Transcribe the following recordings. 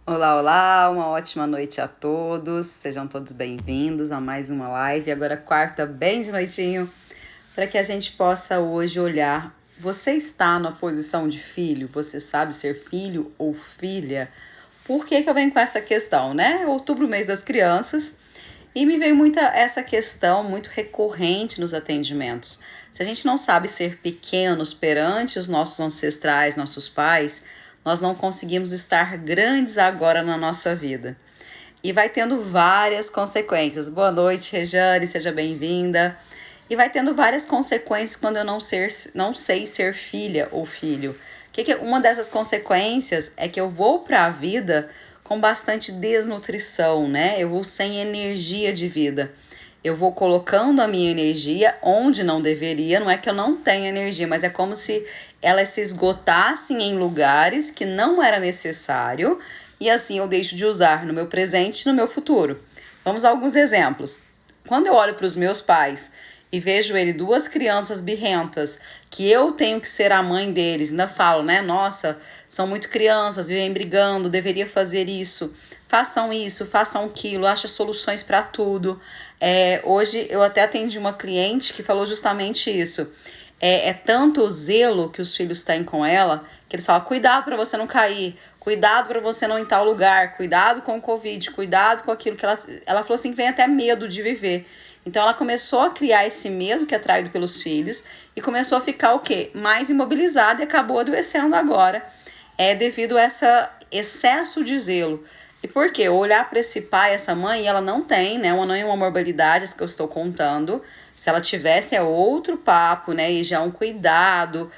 Olá, olá, uma ótima noite a todos. Sejam todos bem-vindos a mais uma live. Agora, quarta, bem de noitinho, para que a gente possa hoje olhar. Você está na posição de filho? Você sabe ser filho ou filha? Por que eu venho com essa questão, né? Outubro, mês das crianças, e me veio muita essa questão muito recorrente nos atendimentos. Se a gente não sabe ser pequenos perante os nossos ancestrais, nossos pais, nós não conseguimos estar grandes agora na nossa vida. E vai tendo várias consequências. Boa noite, Rejane, seja bem-vinda. E vai tendo várias consequências quando eu não sei ser filha ou filho. Uma dessas consequências é que eu vou para a vida com bastante desnutrição, né? Eu vou sem energia de vida. Eu vou colocando a minha energia onde não deveria, não é que eu não tenha energia, mas é como se elas se esgotassem em lugares que não era necessário e assim eu deixo de usar no meu presente e no meu futuro. Vamos a alguns exemplos. Quando eu olho para os meus pais e vejo ele duas crianças birrentas, que eu tenho que ser a mãe deles, ainda falo, né? Nossa, são muito crianças, vivem brigando, deveria fazer isso, façam aquilo, acha soluções para tudo. Hoje eu até atendi uma cliente que falou justamente isso. É tanto o zelo que os filhos têm com ela, que eles falam, cuidado para você não cair, cuidado para você não ir em tal lugar, cuidado com o Covid, cuidado com aquilo que ela falou assim, que vem até medo de viver. Então ela começou a criar esse medo que é traído pelos filhos e começou a ficar o quê? Mais imobilizada e acabou adoecendo agora, devido a esse excesso de zelo. E por quê? Olhar para esse pai, essa mãe, ela não tem, né? Não é uma morbidade, essa que eu estou contando. Se ela tivesse, é outro papo, né? E já é um cuidado,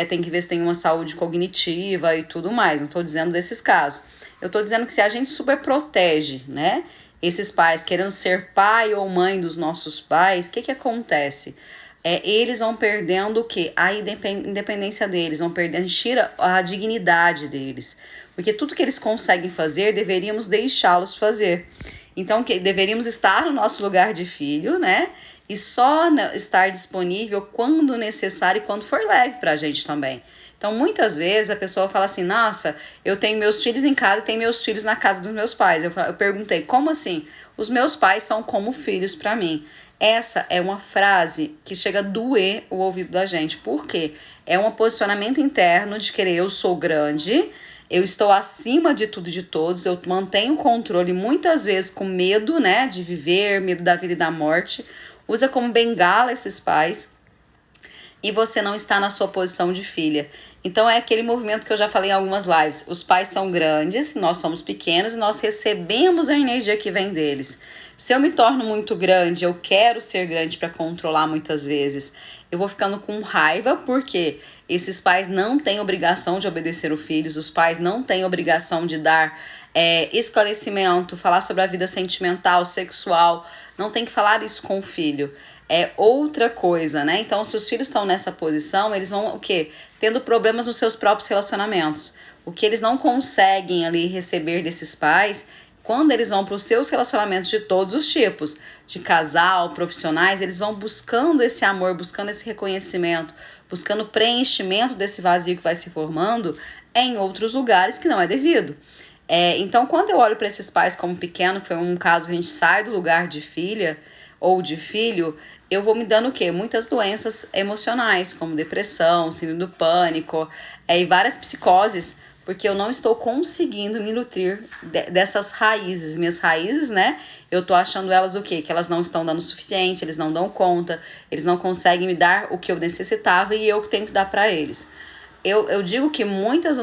tem que ver se tem uma saúde cognitiva e tudo mais. Não estou dizendo desses casos. Eu estou dizendo que se a gente super protege, né? Esses pais querendo ser pai ou mãe dos nossos pais, o que acontece? Eles vão perdendo o quê? A independência deles, vão perdendo, tira a dignidade deles. Porque tudo que eles conseguem fazer, deveríamos deixá-los fazer. Então, deveríamos estar no nosso lugar de filho, né? E só estar disponível quando necessário e quando for leve pra gente também. Então, muitas vezes a pessoa fala assim, nossa, eu tenho meus filhos em casa e tenho meus filhos na casa dos meus pais. Eu perguntei, como assim? Os meus pais são como filhos para mim. Essa é uma frase que chega a doer o ouvido da gente. Por quê? É um posicionamento interno de querer, eu sou grande, eu estou acima de tudo e de todos, eu mantenho o controle, muitas vezes com medo, né, de viver, medo da vida e da morte. Usa como bengala esses pais e você não está na sua posição de filha. Então é aquele movimento que eu já falei em algumas lives. Os pais são grandes, nós somos pequenos e nós recebemos a energia que vem deles. Se eu me torno muito grande, eu quero ser grande para controlar muitas vezes, eu vou ficando com raiva porque esses pais não têm obrigação de obedecer os filhos, os pais não têm obrigação de dar esclarecimento, falar sobre a vida sentimental, sexual, não tem que falar isso com o filho. É outra coisa, né? Então, se os filhos estão nessa posição, eles vão o quê? Tendo problemas nos seus próprios relacionamentos. O que eles não conseguem ali receber desses pais, quando eles vão para os seus relacionamentos de todos os tipos, de casal, profissionais, eles vão buscando esse amor, buscando esse reconhecimento, buscando preenchimento desse vazio que vai se formando em outros lugares que não é devido. Então, quando eu olho para esses pais como pequeno, que foi um caso que a gente sai do lugar de filha ou de filho, eu vou me dando o quê? Muitas doenças emocionais, como depressão, síndrome do pânico, e várias psicoses, porque eu não estou conseguindo me nutrir dessas raízes. Minhas raízes, né? Eu tô achando elas o quê? Que elas não estão dando o suficiente, eles não dão conta, eles não conseguem me dar o que eu necessitava e eu que tenho que dar para eles. Eu digo que muitas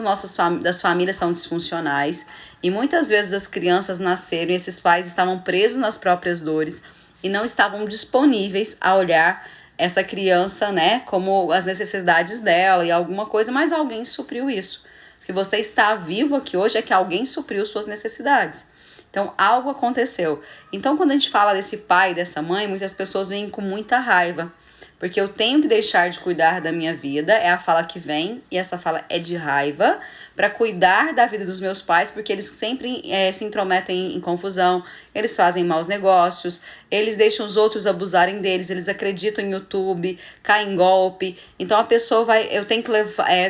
das famílias são disfuncionais e muitas vezes as crianças nasceram e esses pais estavam presos nas próprias dores e não estavam disponíveis a olhar essa criança, né, como as necessidades dela e alguma coisa, mas alguém supriu isso. Se você está vivo aqui hoje é que alguém supriu suas necessidades. Então, algo aconteceu. Então, quando a gente fala desse pai, dessa mãe, muitas pessoas vêm com muita raiva. porque eu tenho que deixar de cuidar da minha vida, é a fala que vem, e essa fala é de raiva, para cuidar da vida dos meus pais, porque eles sempre se intrometem em confusão, eles fazem maus negócios, eles deixam os outros abusarem deles, eles acreditam em YouTube, caem em golpe. Então a pessoa eu tenho que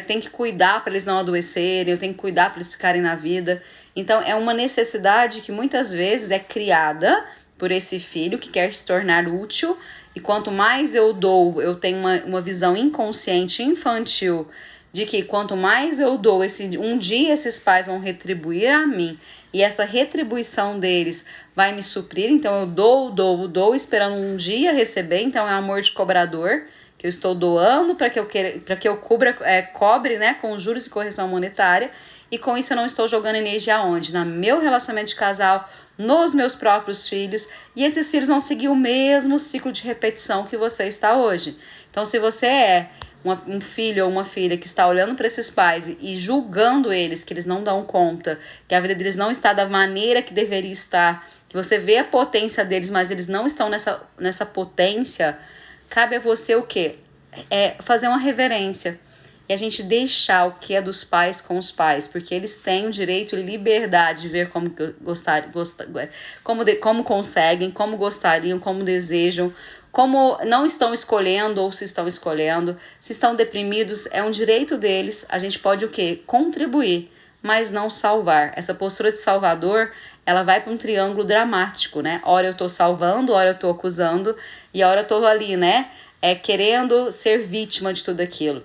tenho que cuidar para eles não adoecerem, eu tenho que cuidar para eles ficarem na vida. Então é uma necessidade que muitas vezes é criada por esse filho que quer se tornar útil, e quanto mais eu dou, eu tenho uma visão inconsciente, infantil, de que quanto mais eu dou, um dia esses pais vão retribuir a mim, e essa retribuição deles vai me suprir, então eu dou, esperando um dia receber, então é amor de cobrador, que eu estou doando para que eu cobre, né, com juros e correção monetária, e com isso eu não estou jogando energia aonde? No meu relacionamento de casal, nos meus próprios filhos, e esses filhos vão seguir o mesmo ciclo de repetição que você está hoje. Então, se você é um filho ou uma filha que está olhando para esses pais e julgando eles, que eles não dão conta, que a vida deles não está da maneira que deveria estar, que você vê a potência deles, mas eles não estão nessa potência, cabe a você o quê? Fazer uma reverência. E a gente deixar o que é dos pais com os pais, porque eles têm o direito e liberdade de ver como conseguem, como gostariam, como desejam, como não estão escolhendo ou se estão escolhendo, se estão deprimidos, é um direito deles. A gente pode o quê? Contribuir, mas não salvar. Essa postura de salvador, ela vai para um triângulo dramático, né? Ora eu tô salvando, ora eu tô acusando, e ora eu tô ali, né? Querendo ser vítima de tudo aquilo.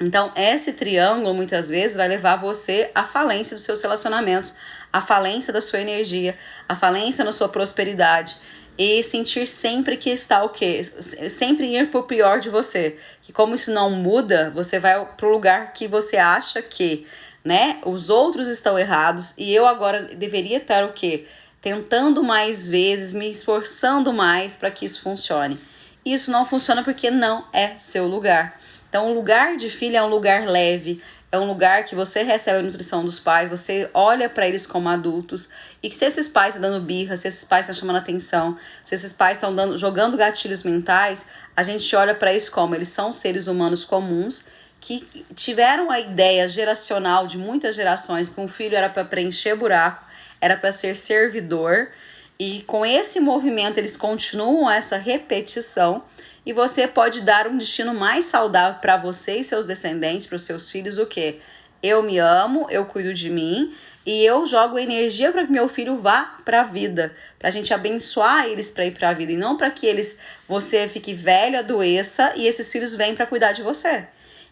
Então, esse triângulo, muitas vezes, vai levar você à falência dos seus relacionamentos, à falência da sua energia, à falência na sua prosperidade, e sentir sempre que está o quê? Sempre ir pro pior de você. Que como isso não muda, você vai pro lugar que você acha que, né, os outros estão errados, e eu agora deveria estar o quê? Tentando mais vezes, me esforçando mais para que isso funcione. Isso não funciona porque não é seu lugar. Então, o lugar de filho é um lugar leve, é um lugar que você recebe a nutrição dos pais, você olha para eles como adultos, e que se esses pais estão dando birra, se esses pais estão chamando atenção, se esses pais estão jogando gatilhos mentais, a gente olha para isso como eles são seres humanos comuns, que tiveram a ideia geracional de muitas gerações que um filho era para preencher buraco, era para ser servidor, e com esse movimento eles continuam essa repetição. E você pode dar um destino mais saudável para você e seus descendentes, para os seus filhos, o quê? Eu me amo, eu cuido de mim e eu jogo energia para que meu filho vá para a vida, para a gente abençoar eles para ir para a vida, e não para que você fique velho, adoeça e esses filhos venham para cuidar de você.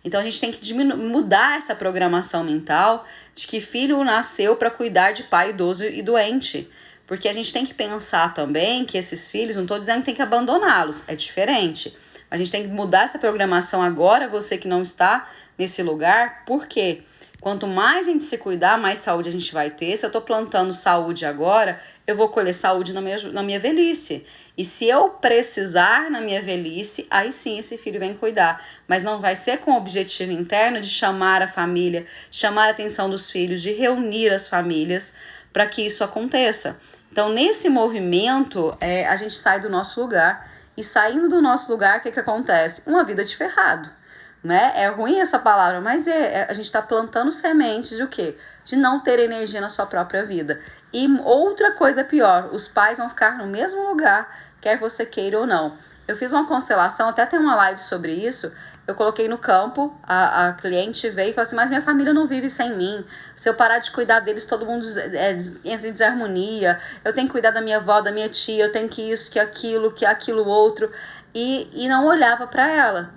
Então a gente tem que mudar essa programação mental de que filho nasceu para cuidar de pai idoso e doente. Porque a gente tem que pensar também que esses filhos, não estou dizendo que tem que abandoná-los, é diferente. A gente tem que mudar essa programação agora, você que não está nesse lugar, porque quanto mais a gente se cuidar, mais saúde a gente vai ter. Se eu estou plantando saúde agora, eu vou colher saúde na minha velhice. E se eu precisar na minha velhice, aí sim esse filho vem cuidar. Mas não vai ser com o objetivo interno de chamar a família, chamar a atenção dos filhos, de reunir as famílias para que isso aconteça. Então, nesse movimento, a gente sai do nosso lugar. E saindo do nosso lugar, o que acontece? Uma vida de ferrado, né? É ruim essa palavra, mas a gente está plantando sementes de o quê? De não ter energia na sua própria vida. E outra coisa pior, os pais vão ficar no mesmo lugar, quer você queira ou não. Eu fiz uma constelação, até tem uma live sobre isso. Eu coloquei no campo, a cliente veio e falou assim, mas minha família não vive sem mim. Se eu parar de cuidar deles, todo mundo entra em desarmonia. Eu tenho que cuidar da minha avó, da minha tia, eu tenho que isso, que aquilo outro. E não olhava para ela,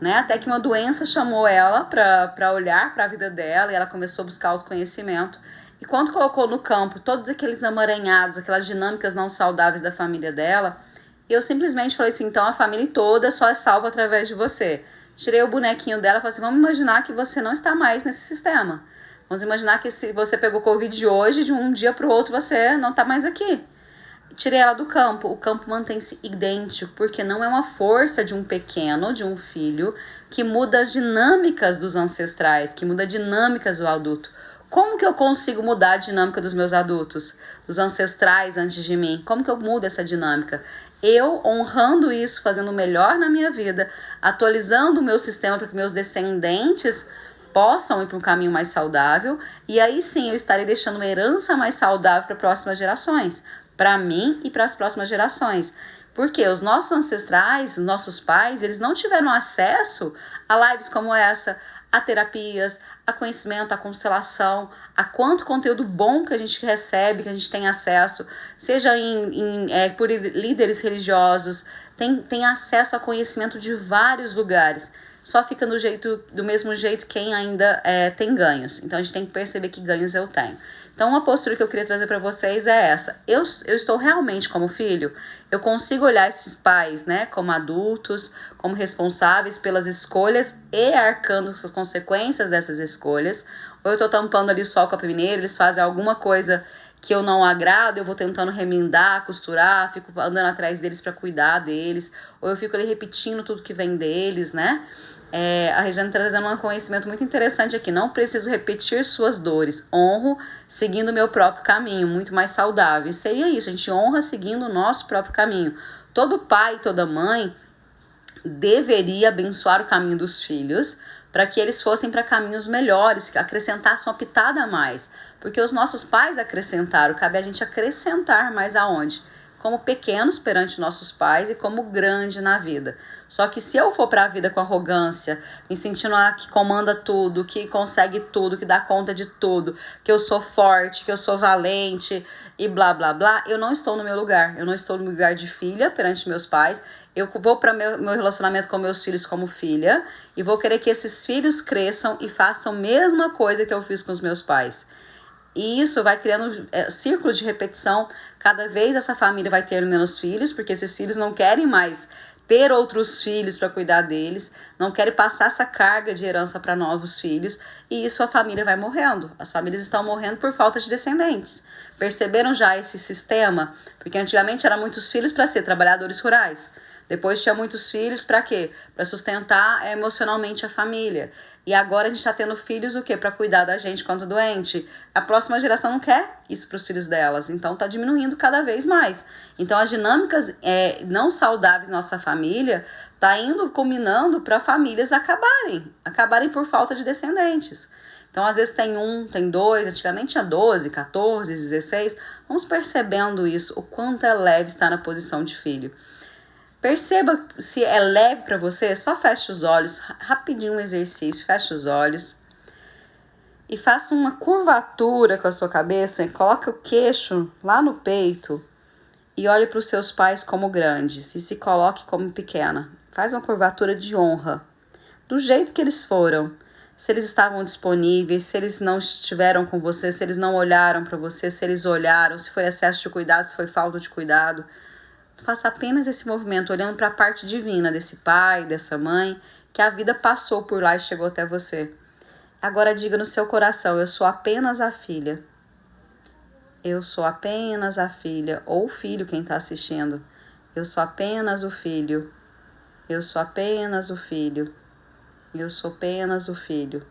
né? Até que uma doença chamou ela para olhar para a vida dela, e ela começou a buscar autoconhecimento. E quando colocou no campo todos aqueles amaranhados, aquelas dinâmicas não saudáveis da família dela, eu simplesmente falei assim, então a família toda só é salva através de você. Tirei o bonequinho dela e falei assim, vamos imaginar que você não está mais nesse sistema. Vamos imaginar que se você pegou Covid de hoje, de um dia para o outro, você não está mais aqui. Tirei ela do campo. O campo mantém-se idêntico, porque não é uma força de um pequeno, de um filho, que muda as dinâmicas dos ancestrais, que muda as dinâmicas do adulto. Como que eu consigo mudar a dinâmica dos meus adultos, dos ancestrais antes de mim? Como que eu mudo essa dinâmica? eu honrando isso, fazendo o melhor na minha vida, atualizando o meu sistema para que meus descendentes possam ir para um caminho mais saudável, e aí sim eu estarei deixando uma herança mais saudável para próximas gerações, para mim e para as próximas gerações. Porque os nossos ancestrais, nossos pais, eles não tiveram acesso a lives como essa, a terapias, a conhecimento, a constelação, a quanto conteúdo bom que a gente recebe, que a gente tem acesso, seja por líderes religiosos, tem acesso a conhecimento de vários lugares. Só fica do mesmo jeito quem ainda tem ganhos. Então a gente tem que perceber que ganhos eu tenho. Então uma postura que eu queria trazer para vocês é essa. Eu estou realmente como filho, eu consigo olhar esses pais, né, como adultos, como responsáveis pelas escolhas e arcando as consequências dessas escolhas. Ou eu estou tampando ali o sol com a peneira, eles fazem alguma coisa que eu não agrado, eu vou tentando remendar, costurar, fico andando atrás deles para cuidar deles, ou eu fico ali repetindo tudo que vem deles, né? A Regiane trazendo um conhecimento muito interessante aqui. Não preciso repetir suas dores. Honro seguindo o meu próprio caminho, muito mais saudável. E seria isso, a gente honra seguindo o nosso próprio caminho. Todo pai e toda mãe deveria abençoar o caminho dos filhos para que eles fossem para caminhos melhores, que acrescentassem uma pitada a mais. Porque os nossos pais acrescentaram, cabe a gente acrescentar mais aonde? Como pequenos perante nossos pais e como grande na vida. Só que se eu for para a vida com arrogância, me sentindo que comanda tudo, que consegue tudo, que dá conta de tudo, que eu sou forte, que eu sou valente e blá blá blá, eu não estou no meu lugar. Eu não estou no lugar de filha perante meus pais. Eu vou para meu relacionamento com meus filhos como filha e vou querer que esses filhos cresçam e façam a mesma coisa que eu fiz com os meus pais. E isso vai criando círculo de repetição. Cada vez essa família vai ter menos filhos, porque esses filhos não querem mais ter outros filhos para cuidar deles, não querem passar essa carga de herança para novos filhos, e isso a família vai morrendo. As famílias estão morrendo por falta de descendentes. Perceberam já esse sistema? Porque antigamente eram muitos filhos para ser trabalhadores rurais. Depois tinha muitos filhos para quê? Para sustentar emocionalmente a família. E agora a gente está tendo filhos o quê? Para cuidar da gente quando doente. A próxima geração não quer isso para os filhos delas. Então está diminuindo cada vez mais. Então as dinâmicas não saudáveis na nossa família tá indo culminando para famílias acabarem por falta de descendentes. Então às vezes tem tem dois, antigamente tinha 12, 14, 16. Vamos percebendo isso, o quanto é leve estar na posição de filho. Perceba se é leve para você, só feche os olhos, rapidinho um exercício, feche os olhos e faça uma curvatura com a sua cabeça, e coloque o queixo lá no peito e olhe para os seus pais como grandes e se coloque como pequena. Faz uma curvatura de honra, do jeito que eles foram, se eles estavam disponíveis, se eles não estiveram com você, se eles não olharam para você, se eles olharam, se foi excesso de cuidado, se foi falta de cuidado. Faça apenas esse movimento, olhando para a parte divina desse pai, dessa mãe, que a vida passou por lá e chegou até você. Agora diga no seu coração, eu sou apenas a filha. Eu sou apenas a filha, ou o filho, quem está assistindo. Eu sou apenas o filho. Eu sou apenas o filho. Eu sou apenas o filho.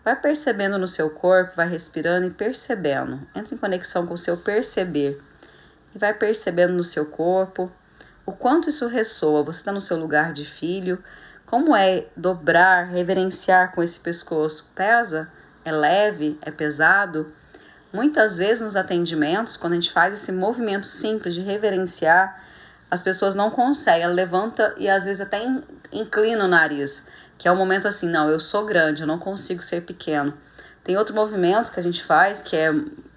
Vai percebendo no seu corpo, vai respirando e percebendo. Entra em conexão com o seu perceber. E vai percebendo no seu corpo o quanto isso ressoa. Você está no seu lugar de filho. Como é dobrar, reverenciar com esse pescoço? Pesa? É leve? É pesado? Muitas vezes nos atendimentos, quando a gente faz esse movimento simples de reverenciar, as pessoas não conseguem. Ela levanta e às vezes até inclina o nariz. Que é o momento assim, não, eu sou grande, eu não consigo ser pequeno. Tem outro movimento que a gente faz,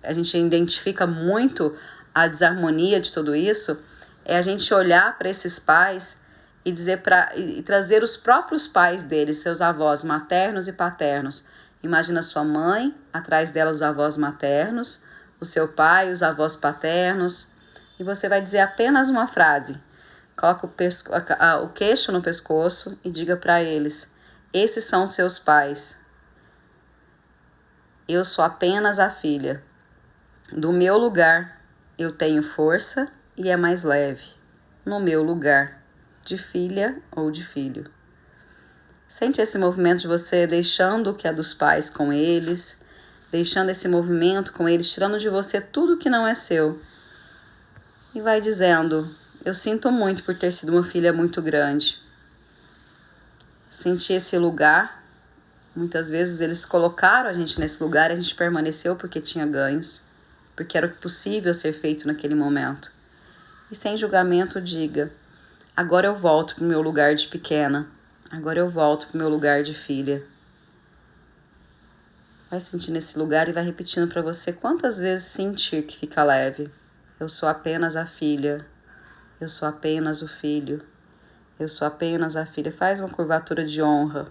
a gente identifica muito a desarmonia de tudo isso, é a gente olhar para esses pais e trazer os próprios pais deles, seus avós maternos e paternos. Imagina sua mãe, atrás dela os avós maternos, o seu pai, os avós paternos, e você vai dizer apenas uma frase. Coloca o queixo no pescoço e diga para eles, esses são seus pais. Eu sou apenas a filha. Do meu lugar, eu tenho força e é mais leve. No meu lugar, de filha ou de filho. Sente esse movimento de você deixando o que é dos pais com eles, deixando esse movimento com eles, tirando de você tudo que não é seu. E vai dizendo, Eu sinto muito por ter sido uma filha muito grande. Senti esse lugar. Muitas vezes eles colocaram a gente nesse lugar e a gente permaneceu porque tinha ganhos. Porque era o possível ser feito naquele momento. E sem julgamento, diga: agora eu volto pro meu lugar de pequena. Agora eu volto pro meu lugar de filha. Vai sentir nesse lugar e vai repetindo para você quantas vezes sentir que fica leve. Eu sou apenas a filha. Eu sou apenas o filho. Eu sou apenas a filha. Faz uma curvatura de honra.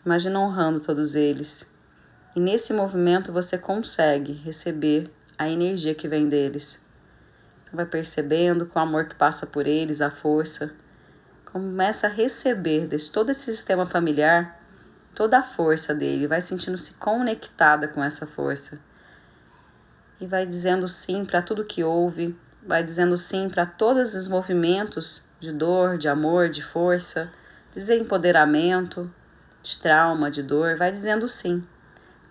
Imagina honrando todos eles. E nesse movimento você consegue receber a energia que vem deles. Então vai percebendo com o amor que passa por eles, a força. Começa a receber desse todo esse sistema familiar toda a força dele, vai sentindo-se conectada com essa força. E vai dizendo sim para tudo que ouve, vai dizendo sim para todos os movimentos de dor, de amor, de força, de empoderamento, de trauma, de dor, vai dizendo sim.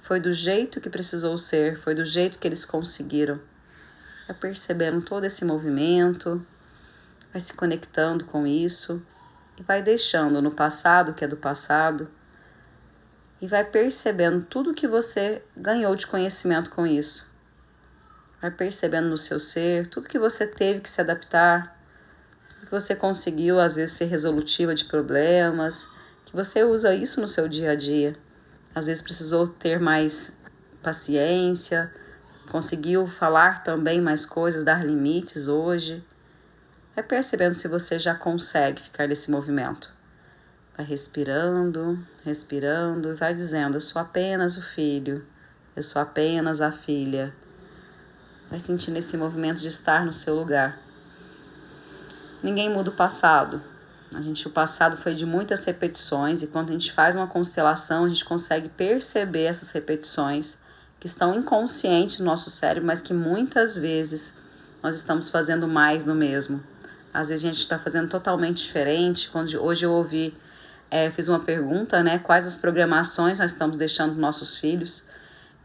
Foi do jeito que precisou ser, foi do jeito que eles conseguiram. Vai percebendo todo esse movimento, vai se conectando com isso e vai deixando no passado, que é do passado, e vai percebendo tudo que você ganhou de conhecimento com isso. Vai percebendo no seu ser tudo que você teve que se adaptar, tudo que você conseguiu, às vezes, ser resolutiva de problemas, que você usa isso no seu dia a dia. Às vezes precisou ter mais paciência, conseguiu falar também mais coisas, dar limites hoje. Vai percebendo se você já consegue ficar nesse movimento. Vai respirando, respirando e vai dizendo: eu sou apenas o filho, eu sou apenas a filha. Vai sentindo esse movimento de estar no seu lugar. Ninguém muda o passado. O passado foi de muitas repetições e quando a gente faz uma constelação, a gente consegue perceber essas repetições que estão inconscientes no nosso cérebro, mas que muitas vezes nós estamos fazendo mais do mesmo. Às vezes a gente está fazendo totalmente diferente. Hoje eu fiz uma pergunta, né? Quais as programações nós estamos deixando para nossos filhos?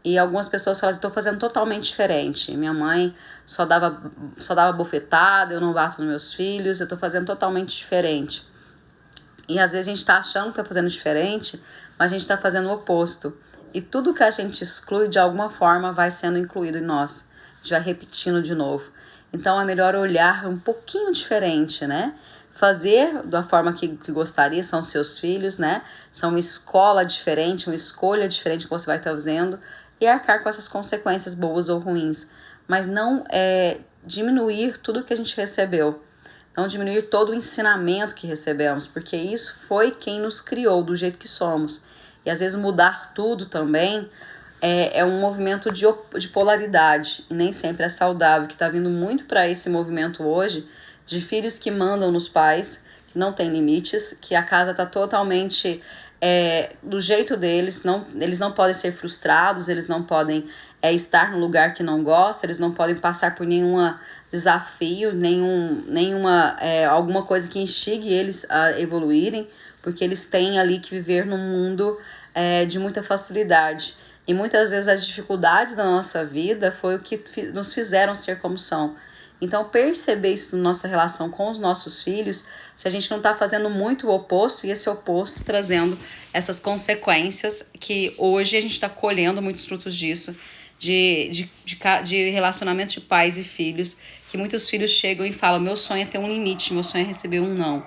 E algumas pessoas falam: estou fazendo totalmente diferente. Minha mãe só dava bofetada, eu não bato nos meus filhos, eu estou fazendo totalmente diferente. E às vezes a gente está achando que está fazendo diferente, mas a gente está fazendo o oposto. E tudo que a gente exclui, de alguma forma, vai sendo incluído em nós. A gente vai repetindo de novo. Então é melhor olhar um pouquinho diferente, né? Fazer da forma que gostaria, são seus filhos, né? São uma escola diferente, uma escolha diferente que você vai estar fazendo e arcar com essas consequências boas ou ruins. Mas não diminuir tudo que a gente recebeu. Não diminuir todo o ensinamento que recebemos, porque isso foi quem nos criou do jeito que somos. E às vezes mudar tudo também é um movimento de polaridade e nem sempre é saudável, que está vindo muito para esse movimento hoje de filhos que mandam nos pais, que não tem limites, que a casa está totalmente do jeito deles, eles não podem ser frustrados, eles não podem estar no lugar que não gostam, eles não podem passar por nenhum desafio, alguma coisa que instigue eles a evoluírem, porque eles têm ali que viver num mundo de muita facilidade. E muitas vezes as dificuldades da nossa vida foi o que nos fizeram ser como são. Então, perceber isso na nossa relação com os nossos filhos, se a gente não está fazendo muito o oposto, e esse oposto trazendo essas consequências que hoje a gente está colhendo muitos frutos disso, de relacionamento de pais e filhos, que muitos filhos chegam e falam: meu sonho é ter um limite, meu sonho é receber um não.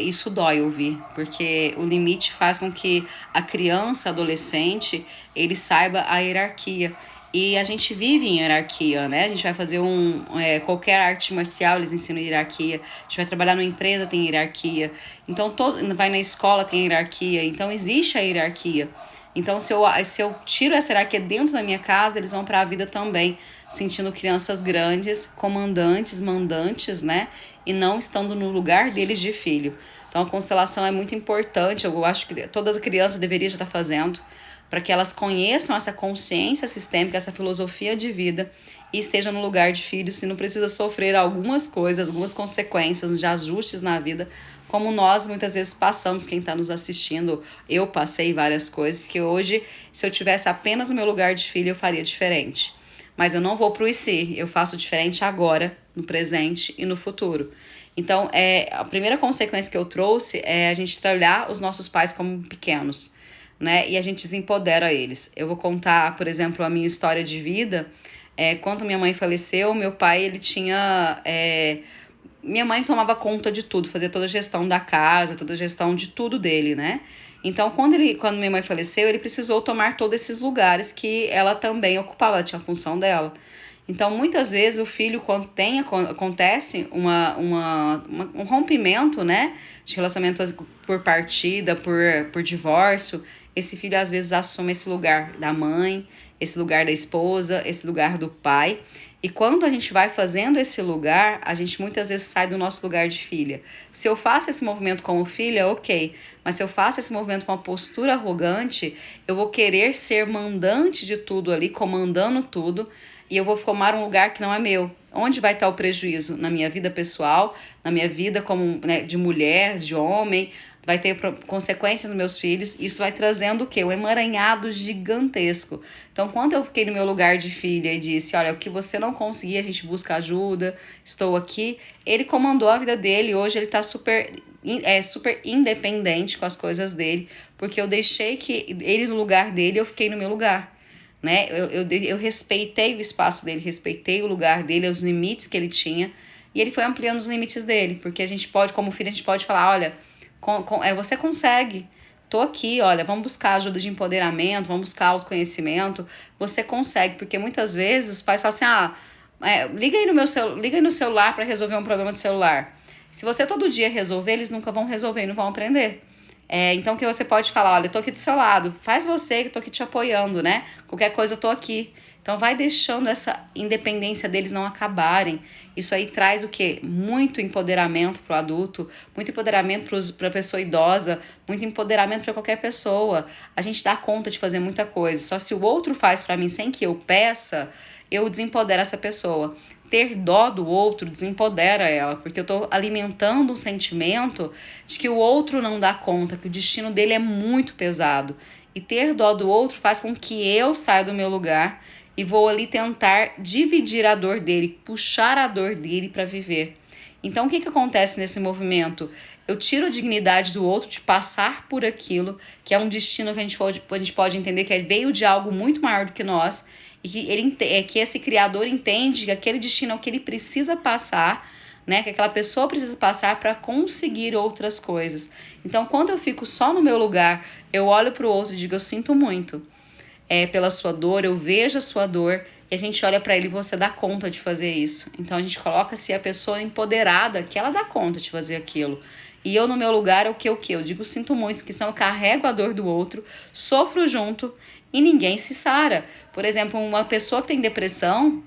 Isso dói ouvir, porque o limite faz com que a criança, adolescente, ele saiba a hierarquia. E a gente vive em hierarquia, né? A gente vai fazer qualquer arte marcial, eles ensinam hierarquia. A gente vai trabalhar numa empresa, tem hierarquia. Então, vai na escola, tem hierarquia. Então, existe a hierarquia. Então, se eu tiro essa hierarquia dentro da minha casa, eles vão para a vida também, sentindo crianças grandes, comandantes, mandantes, né? E não estando no lugar deles de filho. Então, a constelação é muito importante. Eu acho que todas as crianças deveriam já estar fazendo, para que elas conheçam essa consciência sistêmica, essa filosofia de vida e estejam no lugar de filhos e não precisa sofrer algumas coisas, algumas consequências de ajustes na vida, como nós muitas vezes passamos, quem está nos assistindo. Eu passei várias coisas que hoje, se eu tivesse apenas o meu lugar de filho, eu faria diferente. mas eu não vou pro e se, eu faço diferente agora, no presente e no futuro. Então, a primeira consequência que eu trouxe é a gente trabalhar os nossos pais como pequenos, né? E a gente desempodera eles. Eu vou contar, por exemplo, a minha história de vida. Quando minha mãe faleceu, meu pai, ele tinha... minha mãe tomava conta de tudo, fazia toda a gestão da casa, toda a gestão de tudo dele, né? Então, quando minha mãe faleceu, ele precisou tomar todos esses lugares que ela também ocupava, ela tinha a função dela. Então, muitas vezes, o filho, quando acontece um rompimento, né, de relacionamento por partida, por divórcio, esse filho, às vezes, assume esse lugar da mãe, esse lugar da esposa, esse lugar do pai. E quando a gente vai fazendo esse lugar, a gente muitas vezes sai do nosso lugar de filha. Se eu faço esse movimento como filha, ok. Mas se eu faço esse movimento com uma postura arrogante, eu vou querer ser mandante de tudo ali, comandando tudo, e eu vou tomar um lugar que não é meu. Onde vai estar o prejuízo? Na minha vida pessoal, na minha vida como, né, de mulher, de homem, vai ter consequências nos meus filhos. Isso vai trazendo o quê? Um emaranhado gigantesco. Então, quando eu fiquei no meu lugar de filha e disse, olha, o que você não conseguia, a gente busca ajuda, estou aqui. Ele comandou a vida dele, hoje ele está super independente com as coisas dele, porque eu deixei que ele no lugar dele, eu fiquei no meu lugar. Né? Eu respeitei o espaço dele, respeitei o lugar dele, os limites que ele tinha, e ele foi ampliando os limites dele, porque a gente pode, como filho, a gente pode falar, olha, você consegue, tô aqui, olha, vamos buscar ajuda de empoderamento, vamos buscar autoconhecimento, você consegue, porque muitas vezes os pais falam assim, liga aí no celular para resolver um problema de celular. Se você todo dia resolver, eles nunca vão resolver e não vão aprender. Então que você pode falar, olha, eu tô aqui do seu lado, faz você que eu tô aqui te apoiando, né? Qualquer coisa eu tô aqui. Então vai deixando essa independência deles não acabarem. Isso aí traz o quê? Muito empoderamento pro adulto, muito empoderamento pra pessoa idosa, muito empoderamento para qualquer pessoa. A gente dá conta de fazer muita coisa. Só se o outro faz para mim sem que eu peça, eu desempodero essa pessoa. Ter dó do outro desempodera ela, porque eu tô alimentando um sentimento de que o outro não dá conta, que o destino dele é muito pesado. E ter dó do outro faz com que eu saia do meu lugar e vou ali tentar dividir a dor dele, puxar a dor dele para viver. Então, o que acontece nesse movimento? Eu tiro a dignidade do outro de passar por aquilo, que é um destino que a gente pode entender que veio de algo muito maior do que nós, e que esse criador entende que aquele destino é o que ele precisa passar, né? Que aquela pessoa precisa passar para conseguir outras coisas. Então, quando eu fico só no meu lugar, eu olho para o outro e digo, eu sinto muito pela sua dor, eu vejo a sua dor, e a gente olha para ele e você dá conta de fazer isso. Então, a gente coloca-se a pessoa empoderada, que ela dá conta de fazer aquilo. E eu, no meu lugar, é o que? Eu digo sinto muito, porque senão eu carrego a dor do outro, sofro junto e ninguém se sara. Por exemplo, uma pessoa que tem depressão,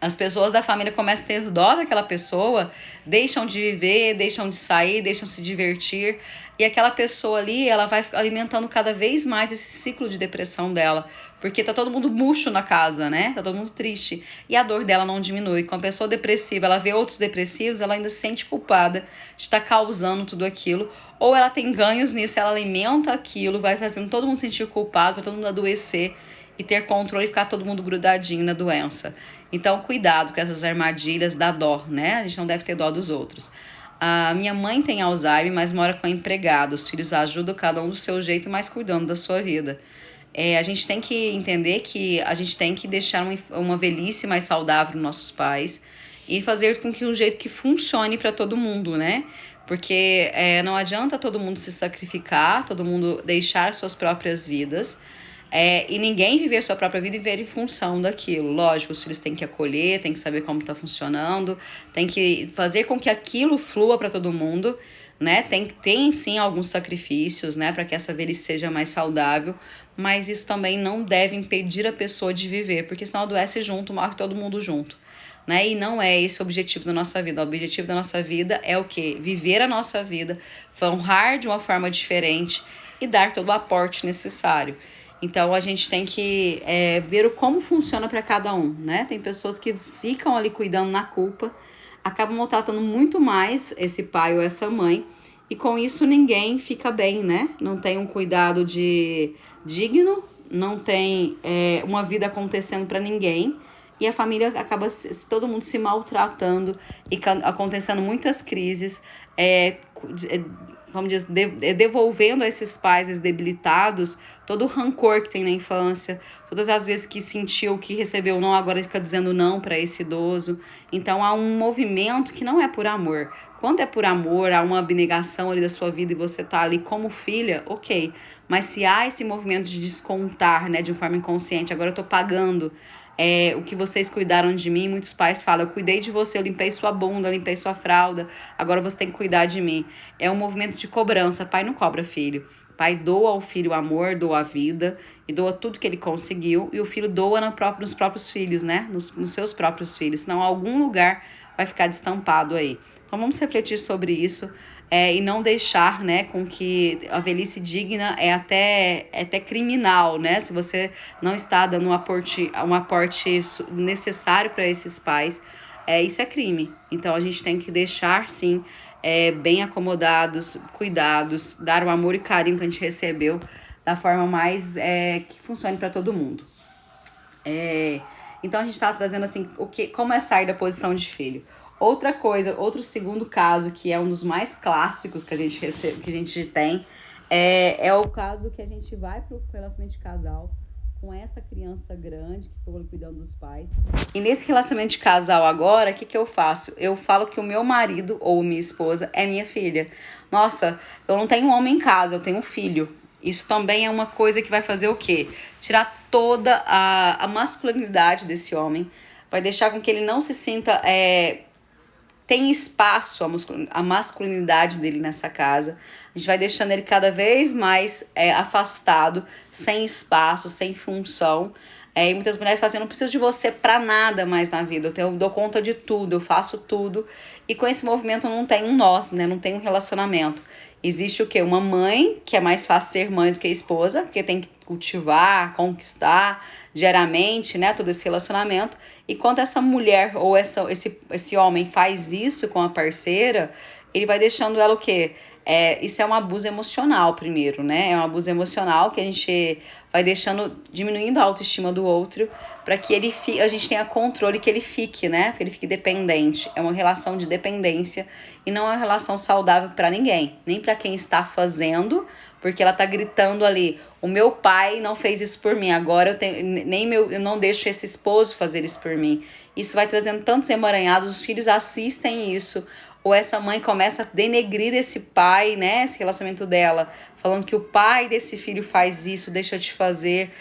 as pessoas da família começam a ter dó daquela pessoa, deixam de viver, deixam de sair, deixam de se divertir. E aquela pessoa ali, ela vai alimentando cada vez mais esse ciclo de depressão dela. Porque tá todo mundo murcho na casa, né? Tá todo mundo triste. E a dor dela não diminui. Com a pessoa depressiva, ela vê outros depressivos, ela ainda se sente culpada de estar causando tudo aquilo. Ou ela tem ganhos nisso, ela alimenta aquilo, vai fazendo todo mundo se sentir culpado, para todo mundo adoecer e ter controle e ficar todo mundo grudadinho na doença. Então, cuidado com essas armadilhas da dó, né? A gente não deve ter dó dos outros. A minha mãe tem Alzheimer, mas mora com a empregada. Os filhos ajudam cada um do seu jeito, mas cuidando da sua vida. A gente tem que entender que a gente tem que deixar uma velhice mais saudável nos nossos pais e fazer com que um jeito que funcione para todo mundo, né? Porque não adianta todo mundo se sacrificar, todo mundo deixar suas próprias vidas, e ninguém viver sua própria vida e viver em função daquilo. Lógico, os filhos têm que acolher, têm que saber como está funcionando, tem que fazer com que aquilo flua para todo mundo, né? Tem sim alguns sacrifícios, né, para que essa velhice seja mais saudável, mas isso também não deve impedir a pessoa de viver, porque senão adoece junto, morre todo mundo junto. Né? E não é esse o objetivo da nossa vida. O objetivo da nossa vida é o quê? Viver a nossa vida, honrar de uma forma diferente e dar todo o aporte necessário. Então, a gente tem que ver como funciona para cada um, né? Tem pessoas que ficam ali cuidando na culpa, acabam maltratando muito mais esse pai ou essa mãe, e com isso ninguém fica bem, né? Não tem um cuidado digno, não tem uma vida acontecendo para ninguém, e a família acaba todo mundo se maltratando e acontecendo muitas crises, vamos dizer, devolvendo a esses pais debilitados todo o rancor que tem na infância, todas as vezes que sentiu que recebeu não, agora fica dizendo não para esse idoso. Então há um movimento que não é por amor. Quando é por amor, há uma abnegação ali da sua vida e você tá ali como filha, ok. Mas se há esse movimento de descontar, né, de uma forma inconsciente, agora eu tô pagando o que vocês cuidaram de mim. Muitos pais falam, eu cuidei de você, eu limpei sua bunda, eu limpei sua fralda, agora você tem que cuidar de mim. É um movimento de cobrança. Pai não cobra filho. Pai doa ao filho o amor, doa a vida e doa tudo que ele conseguiu, e o filho doa nos próprios filhos, né? Nos seus próprios filhos, senão algum lugar vai ficar destampado aí. Então vamos refletir sobre isso, e não deixar, né, com que a velhice digna é até criminal, né? Se você não está dando um aporte necessário para esses pais, isso é crime. Então a gente tem que deixar, sim, bem acomodados, cuidados, dar o amor e carinho que a gente recebeu da forma mais que funcione para todo mundo. Então a gente está trazendo assim, como é sair da posição de filho. Outra coisa, outro segundo caso, que é um dos mais clássicos que a gente recebe, que a gente tem, é o caso que a gente vai para o relacionamento de casal com essa criança grande que ficou cuidando dos pais. E nesse relacionamento de casal agora, o que eu faço? Eu falo que o meu marido ou minha esposa é minha filha. Nossa, eu não tenho um homem em casa, eu tenho um filho. Isso também é uma coisa que vai fazer o quê? Tirar toda a masculinidade desse homem. Vai deixar com que ele não se sinta... tem espaço a masculinidade dele nessa casa. A gente vai deixando ele cada vez mais afastado, sem espaço, sem função. E muitas mulheres falam assim, eu não preciso de você pra nada mais na vida, eu dou conta de tudo, eu faço tudo. E com esse movimento não tem um nós, né? Não tem um relacionamento. Existe o quê? Uma mãe, que é mais fácil ser mãe do que esposa, porque tem que cultivar, conquistar diariamente, né, todo esse relacionamento. E quando essa mulher ou esse homem faz isso com a parceira, ele vai deixando ela o quê? Isso é um abuso emocional primeiro, né? É um abuso emocional que a gente vai diminuindo a autoestima do outro para que a gente tenha controle, que ele fique, né? Que ele fique dependente. É uma relação de dependência e não é uma relação saudável para ninguém, nem para quem está fazendo, porque ela tá gritando ali, o meu pai não fez isso por mim, agora eu não deixo esse esposo fazer isso por mim. Isso vai trazendo tantos emaranhados, os filhos assistem isso, ou essa mãe começa a denegrir esse pai, né, esse relacionamento dela, falando que o pai desse filho faz isso, deixa de fazer,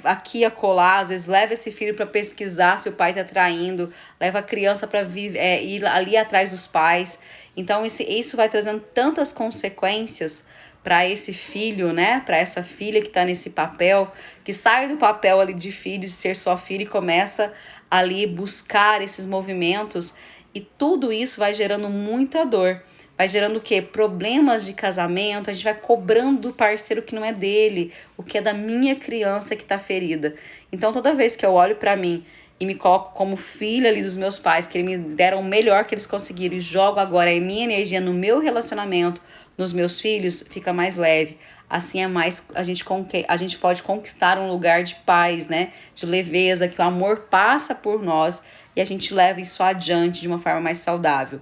aqui e acolá, às vezes leva esse filho para pesquisar se o pai tá traindo, leva a criança para ir ali atrás dos pais. Então isso vai trazendo tantas consequências para esse filho, né, para essa filha que tá nesse papel, que sai do papel ali de filho, de ser só filho, e começa ali buscar esses movimentos, e tudo isso vai gerando muita dor. Vai gerando o quê? Problemas de casamento, a gente vai cobrando do parceiro que não é dele, o que é da minha criança que tá ferida. Então toda vez que eu olho para mim e me coloco como filha ali dos meus pais, que eles me deram o melhor que eles conseguiram, e jogo agora a minha energia no meu relacionamento, nos meus filhos, fica mais leve. Assim a gente pode conquistar um lugar de paz, né? De leveza, que o amor passa por nós e a gente leva isso adiante de uma forma mais saudável.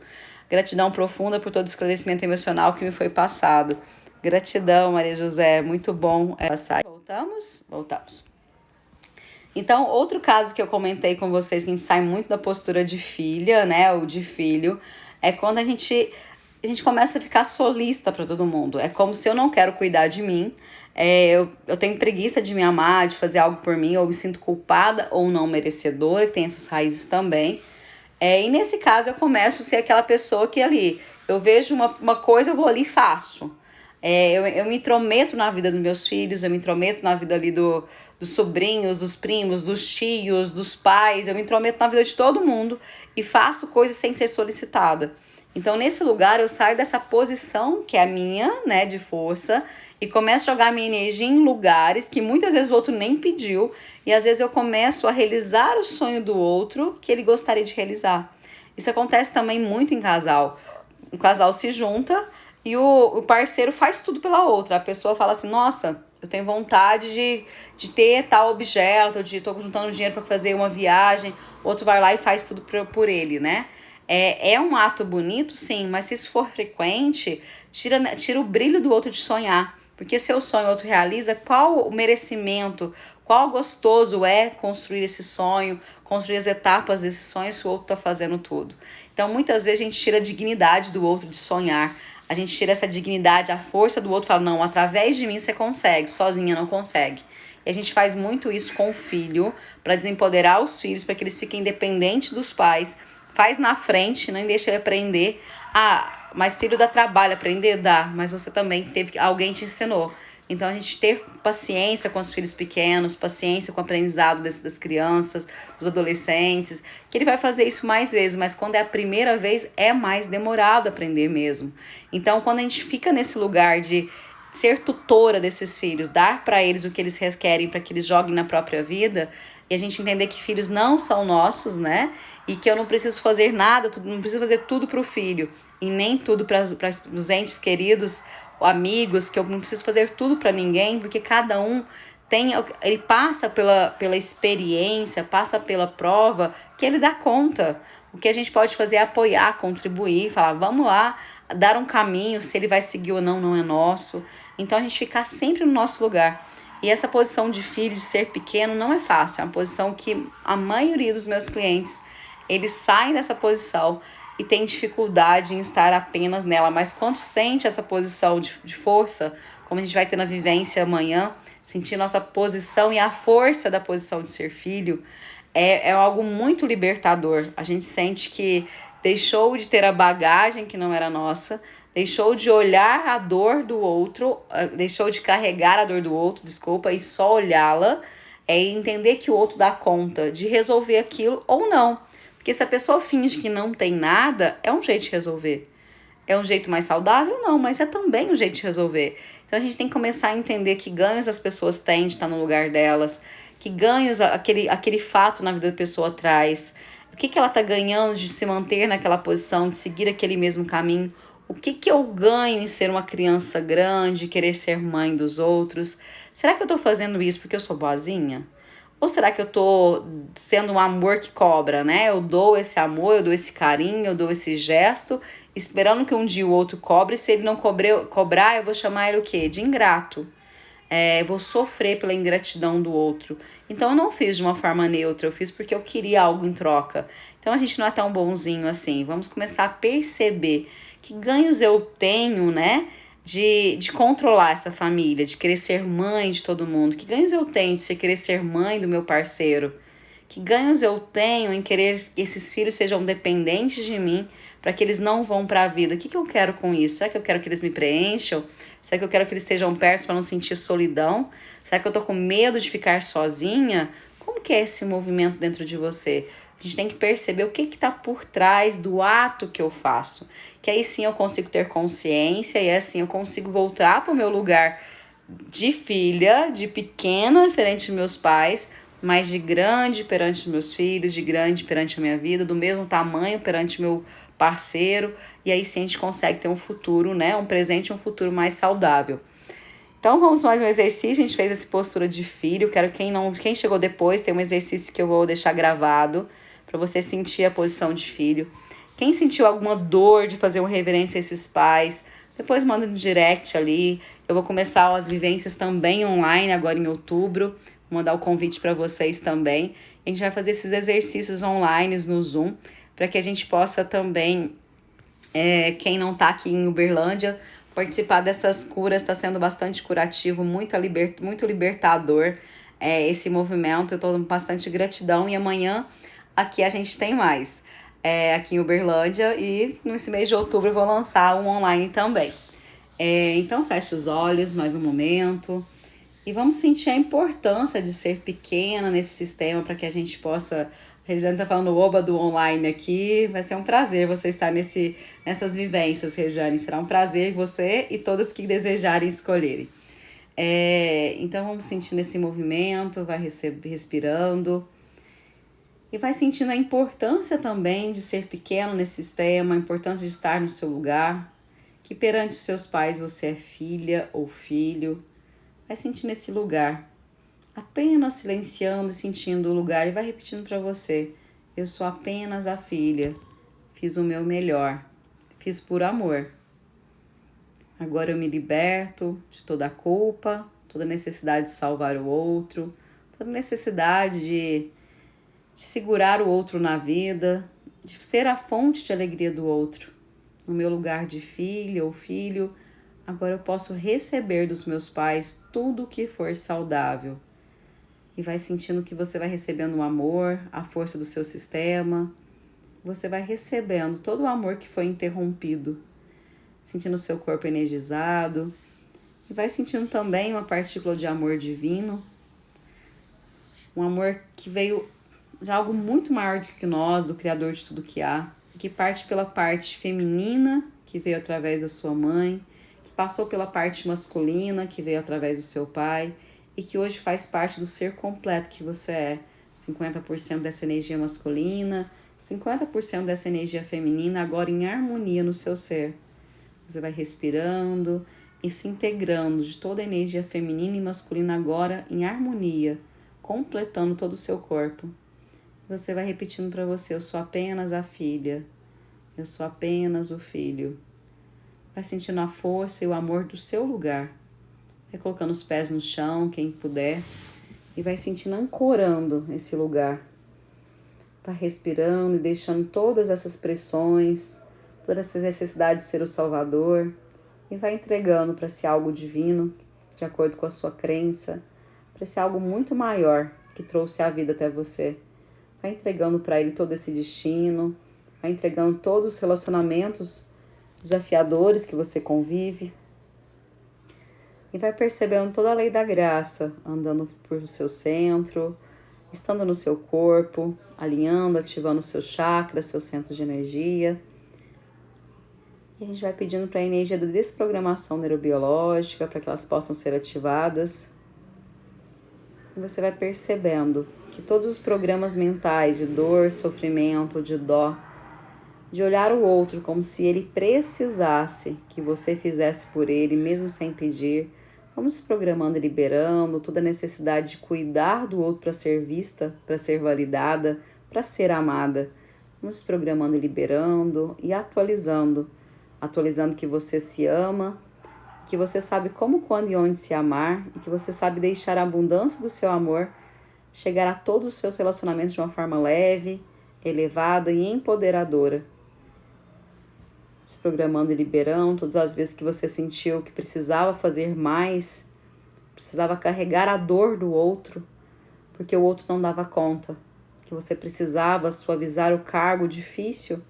Gratidão profunda por todo o esclarecimento emocional que me foi passado. Gratidão, Maria José, muito bom passar. Voltamos. Então, outro caso que eu comentei com vocês, que a gente sai muito da postura de filha, né, ou de filho, é quando a gente começa a ficar solista para todo mundo. É como se eu não quero cuidar de mim, eu tenho preguiça de me amar, de fazer algo por mim, ou me sinto culpada ou não merecedora, que tem essas raízes também. E nesse caso eu começo a ser aquela pessoa que ali, eu vejo uma coisa, eu vou ali e faço. Eu me intrometo na vida dos meus filhos, eu me intrometo na vida ali dos sobrinhos, dos primos, dos tios, dos pais, eu me intrometo na vida de todo mundo e faço coisas sem ser solicitada. Então, nesse lugar, eu saio dessa posição que é a minha, né, de força, e começo a jogar minha energia em lugares que muitas vezes o outro nem pediu, e às vezes eu começo a realizar o sonho do outro que ele gostaria de realizar. Isso acontece também muito em casal. O casal se junta e o parceiro faz tudo pela outra. A pessoa fala assim, nossa, Eu tenho vontade de ter tal objeto, de tô juntando dinheiro para fazer uma viagem, outro vai lá e faz tudo por ele, né? É um ato bonito, sim, mas se isso for frequente, tira o brilho do outro de sonhar. Porque se eu sonho e o outro realiza, qual o merecimento, qual gostoso é construir esse sonho, construir as etapas desse sonho se o outro tá fazendo tudo. Então, muitas vezes a gente tira a dignidade do outro de sonhar. A gente tira essa dignidade, a força do outro, fala, não, através de mim você consegue, sozinha não consegue. E a gente faz muito isso com o filho, para desempoderar os filhos, para que eles fiquem independentes dos pais. Faz na frente, não deixa ele aprender. Ah, mas filho dá trabalho, aprender dá, mas você também teve, alguém te ensinou. Então a gente ter paciência com os filhos pequenos, paciência com o aprendizado das crianças, dos adolescentes, que ele vai fazer isso mais vezes, mas quando é a primeira vez é mais demorado aprender mesmo. Então quando a gente fica nesse lugar de ser tutora desses filhos, dar para eles o que eles requerem para que eles joguem na própria vida, e a gente entender que filhos não são nossos, né? E que eu não preciso fazer nada, não preciso fazer tudo para o filho, e nem tudo para os entes queridos, amigos, que eu não preciso fazer tudo para ninguém, porque cada um ele passa pela experiência, passa pela prova, que ele dá conta. O que a gente pode fazer é apoiar, contribuir, falar, vamos lá, dar um caminho, se ele vai seguir ou não, não é nosso. Então a gente ficar sempre no nosso lugar. E essa posição de filho, de ser pequeno, não é fácil. É uma posição que a maioria dos meus clientes, eles saem dessa posição e tem dificuldade em estar apenas nela. Mas quando sente essa posição de força, como a gente vai ter na vivência amanhã, sentir nossa posição e a força da posição de ser filho, é algo muito libertador. A gente sente que deixou de ter a bagagem que não era nossa, deixou de olhar a dor do outro, deixou de carregar a dor do outro, desculpa, e só olhá-la, entender que o outro dá conta de resolver aquilo ou não. Porque se a pessoa finge que não tem nada, é um jeito de resolver. É um jeito mais saudável? Não, mas é também um jeito de resolver. Então a gente tem que começar a entender que ganhos as pessoas têm de estar no lugar delas, que ganhos aquele fato na vida da pessoa traz, o que ela está ganhando de se manter naquela posição, de seguir aquele mesmo caminho, o que eu ganho em ser uma criança grande, querer ser mãe dos outros. Será que eu estou fazendo isso porque eu sou boazinha? Ou será que eu tô sendo um amor que cobra, né? Eu dou esse amor, eu dou esse carinho, eu dou esse gesto, esperando que um dia o outro cobre. Se ele não cobrar, eu vou chamar ele o quê? De ingrato. Eu vou sofrer pela ingratidão do outro. Então eu não fiz de uma forma neutra, eu fiz porque eu queria algo em troca. Então a gente não é tão bonzinho assim. Vamos começar a perceber que ganhos eu tenho, né? De controlar essa família, de querer ser mãe de todo mundo. Que ganhos eu tenho de querer ser mãe do meu parceiro? Que ganhos eu tenho em querer que esses filhos sejam dependentes de mim para que eles não vão para a vida? O que eu quero com isso? Será que eu quero que eles me preencham? Será que eu quero que eles estejam perto para não sentir solidão? Será que eu tô com medo de ficar sozinha? Como que é esse movimento dentro de você? A gente tem que perceber o que está por trás do ato que eu faço. Que aí sim eu consigo ter consciência e assim eu consigo voltar para o meu lugar de filha, de pequena, diferente dos meus pais, mas de grande perante os meus filhos, de grande perante a minha vida, do mesmo tamanho perante meu parceiro. E aí sim a gente consegue ter um futuro, né? Um presente e um futuro mais saudável. Então vamos mais um exercício, a gente fez essa postura de filho. Quero quem chegou depois, tem um exercício que eu vou deixar gravado para você sentir a posição de filho. Quem sentiu alguma dor de fazer uma reverência a esses pais, depois manda no direct ali. Eu vou começar as vivências também online agora em outubro. Vou mandar o convite para vocês também. A gente vai fazer esses exercícios online no Zoom para que a gente possa também, quem não está aqui em Uberlândia, participar dessas curas. Está sendo bastante curativo, muito libertador esse movimento. Eu estou com bastante gratidão e amanhã aqui a gente tem mais. Aqui em Uberlândia, e nesse mês de outubro eu vou lançar um online também. Então feche os olhos mais um momento e vamos sentir a importância de ser pequena nesse sistema para que a gente possa... A Regiane tá falando oba do online aqui, vai ser um prazer você estar nessas vivências, Regiane, será um prazer você e todos que desejarem escolherem. Então vamos sentindo esse movimento, vai respirando. E vai sentindo a importância também de ser pequeno nesse sistema, a importância de estar no seu lugar, que perante os seus pais você é filha ou filho. Vai sentindo esse lugar, apenas silenciando e sentindo o lugar e vai repetindo para você: eu sou apenas a filha, fiz o meu melhor, fiz por amor. Agora eu me liberto de toda a culpa, toda necessidade de salvar o outro, toda necessidade de segurar o outro na vida, de ser a fonte de alegria do outro. No meu lugar de filha ou filho, agora eu posso receber dos meus pais tudo o que for saudável. E vai sentindo que você vai recebendo o amor, a força do seu sistema. Você vai recebendo todo o amor que foi interrompido. Sentindo o seu corpo energizado. E vai sentindo também uma partícula de amor divino. Um amor que veio de algo muito maior do que nós, do Criador de tudo que há. Que parte pela parte feminina, que veio através da sua mãe. Que passou pela parte masculina, que veio através do seu pai. E que hoje faz parte do ser completo que você é. 50% dessa energia masculina, 50% dessa energia feminina, agora em harmonia no seu ser. Você vai respirando e se integrando de toda a energia feminina e masculina agora em harmonia, completando todo o seu corpo. Você vai repetindo para você: eu sou apenas a filha, eu sou apenas o filho. Vai sentindo a força e o amor do seu lugar. Vai colocando os pés no chão, quem puder, e vai sentindo ancorando esse lugar. Vai respirando e deixando todas essas pressões, todas essas necessidades de ser o Salvador, e vai entregando para esse algo divino, de acordo com a sua crença, para esse algo muito maior que trouxe a vida até você. Vai entregando para ele todo esse destino, vai entregando todos os relacionamentos desafiadores que você convive, e vai percebendo toda a lei da graça, andando por seu centro, estando no seu corpo, alinhando, ativando os seus chakras, seus centros de energia. E a gente vai pedindo para a energia da desprogramação neurobiológica, para que elas possam ser ativadas. E você vai percebendo que todos os programas mentais de dor, sofrimento, de dó, de olhar o outro como se ele precisasse que você fizesse por ele, mesmo sem pedir. Vamos se programando e liberando toda a necessidade de cuidar do outro para ser vista, para ser validada, para ser amada. Vamos se programando e liberando e atualizando. Atualizando que você se ama, que você sabe como, quando e onde se amar, e que você sabe deixar a abundância do seu amor chegar a todos os seus relacionamentos de uma forma leve, elevada e empoderadora. Se programando e liberando todas as vezes que você sentiu que precisava fazer mais, precisava carregar a dor do outro, porque o outro não dava conta, que você precisava suavizar o cargo difícil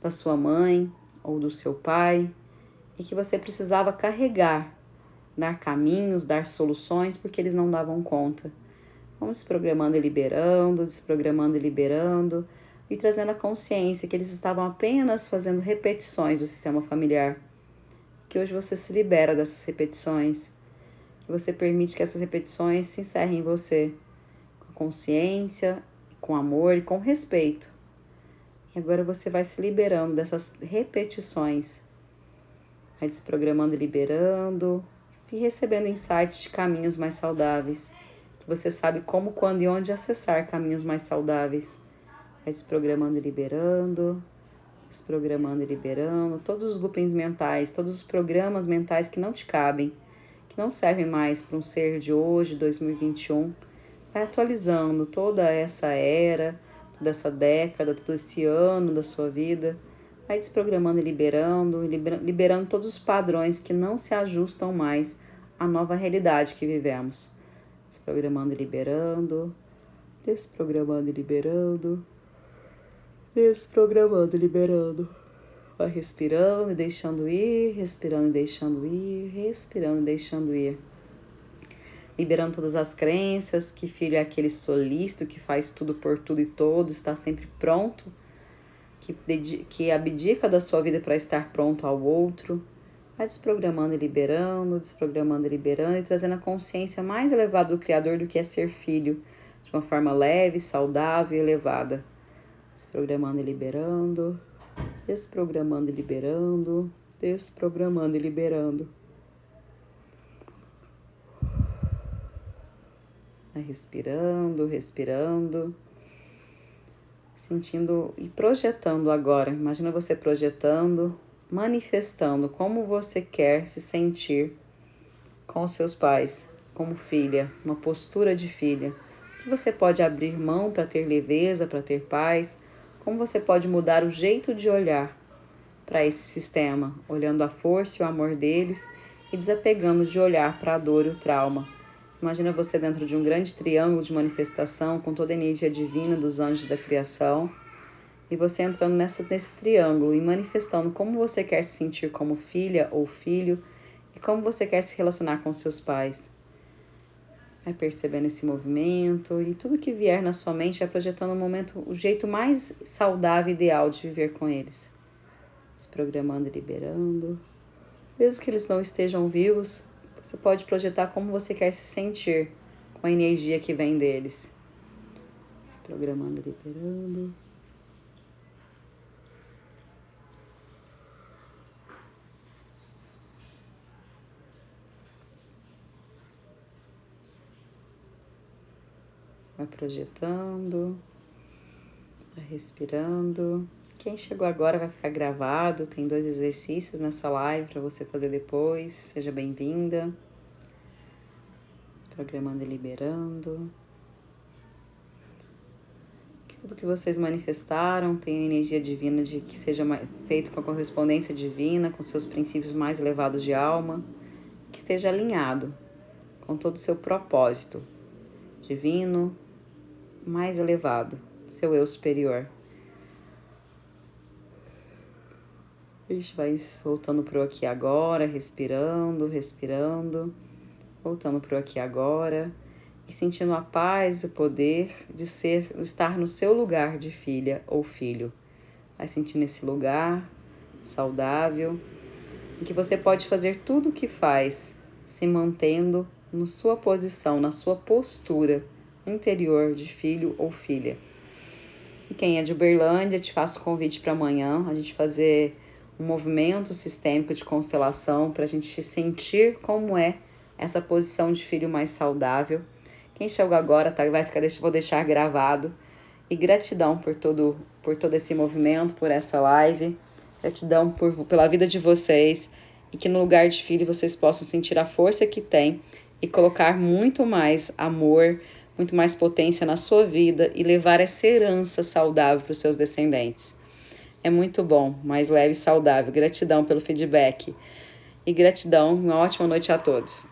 da sua mãe ou do seu pai, e que você precisava carregar, dar caminhos, dar soluções, porque eles não davam conta. Vamos se programando e liberando, desprogramando e liberando, e trazendo a consciência que eles estavam apenas fazendo repetições do sistema familiar. Que hoje você se libera dessas repetições, que você permite que essas repetições se encerrem em você, com consciência, com amor e com respeito. E agora você vai se liberando dessas repetições, vai desprogramando e liberando, e recebendo insights de caminhos mais saudáveis, que você sabe como, quando e onde acessar caminhos mais saudáveis. Vai se programando e liberando, desprogramando e liberando todos os loopings mentais, todos os programas mentais que não te cabem, que não servem mais para um ser de hoje, 2021. Vai atualizando toda essa era, toda essa década, todo esse ano da sua vida. Vai desprogramando e liberando todos os padrões que não se ajustam mais à nova realidade que vivemos. Desprogramando e liberando, desprogramando e liberando. Desprogramando e liberando. Vai respirando e deixando ir, respirando e deixando ir, respirando e deixando ir. Liberando todas as crenças, que filho é aquele solícito que faz tudo por tudo e todos, está sempre pronto, que abdica da sua vida para estar pronto ao outro. Vai desprogramando e liberando, e trazendo a consciência mais elevada do Criador do que é ser filho, de uma forma leve, saudável e elevada. Desprogramando e liberando, desprogramando e liberando, desprogramando e liberando. Vai respirando, respirando. Sentindo e projetando agora. Imagina você projetando, manifestando como você quer se sentir com os seus pais, como filha, uma postura de filha. Que você pode abrir mão para ter leveza, para ter paz. Como você pode mudar o jeito de olhar para esse sistema, olhando a força e o amor deles e desapegando de olhar para a dor e o trauma. Imagina você dentro de um grande triângulo de manifestação com toda a energia divina dos anjos da criação e você entrando nesse triângulo e manifestando como você quer se sentir como filha ou filho e como você quer se relacionar com seus pais. Vai percebendo esse movimento e tudo que vier na sua mente vai projetando o jeito mais saudável e ideal de viver com eles. Se programando e liberando. Mesmo que eles não estejam vivos, você pode projetar como você quer se sentir com a energia que vem deles. Se programando e liberando. Vai projetando, vai respirando. Quem chegou agora vai ficar gravado, tem 2 exercícios nessa live para você fazer depois. Seja bem-vinda. Se programando e liberando. Que tudo que vocês manifestaram tenha energia divina, de que seja feito com a correspondência divina, com seus princípios mais elevados de alma, que esteja alinhado com todo o seu propósito divino, mais elevado, seu eu superior. A gente vai voltando pro aqui e agora, respirando, respirando, voltando pro aqui e agora e sentindo a paz e o poder de estar no seu lugar de filha ou filho. Vai sentindo esse lugar saudável, em que você pode fazer tudo o que faz, se mantendo na sua posição, na sua postura interior de filho ou filha. E quem é de Uberlândia, te faço o convite para amanhã, a gente fazer um movimento sistêmico de constelação para a gente sentir como é essa posição de filho mais saudável. Quem chegou agora, tá? Vou deixar gravado. E gratidão por todo esse movimento, por essa live. Gratidão pela vida de vocês. E que no lugar de filho vocês possam sentir a força que tem e colocar muito mais amor, muito mais potência na sua vida e levar essa herança saudável para os seus descendentes. É muito bom, mais leve e saudável. Gratidão pelo feedback. E gratidão, uma ótima noite a todos.